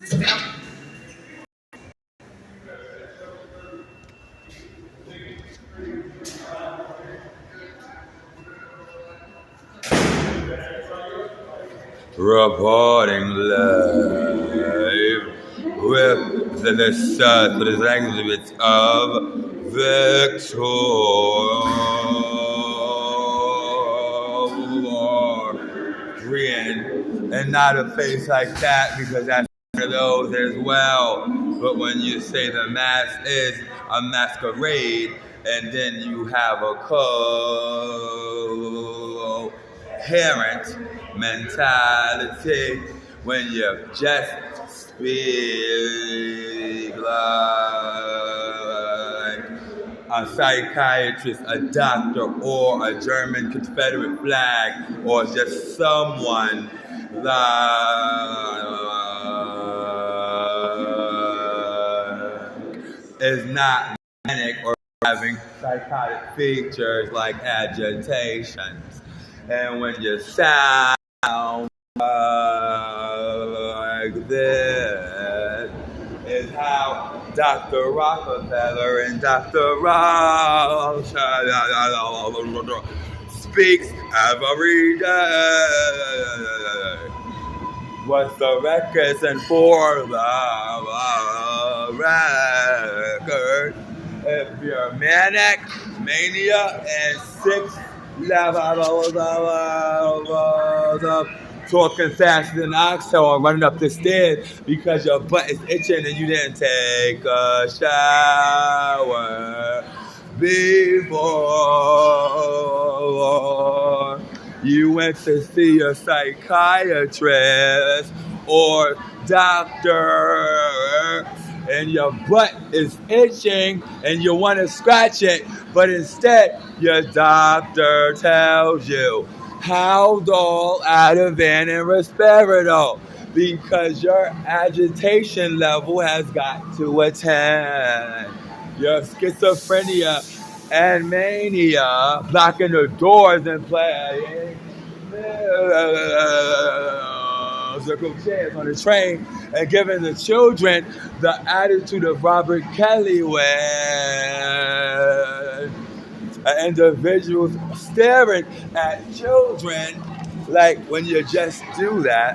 Reporting live with the search for the language of Victorian, and not a face like that, because that's one of those as well. But when you say the mask is a masquerade, and then you have a coherent mentality, when you just speak like a psychiatrist, a doctor, or a German Confederate flag, or just someone that is not manic or having psychotic features like agitations. And when you sound like this, is how Dr. Rockefeller and Dr. Rockefeller speaks every day. What's the records and for the record? If you're manic, mania, and 6 levels of talking faster than oxtail or running up the stairs because your butt is itching and you didn't take a shower before you went to see a psychiatrist or doctor, and your butt is itching and you want to scratch it, but instead your doctor tells you Haldol, Ativan, and Risperidol, because your agitation level has got to attend. Your schizophrenia and mania, blocking the doors and playing musical chairs on the train and giving the children the attitude of Robert Kelly when individuals staring at children, like when you just do that,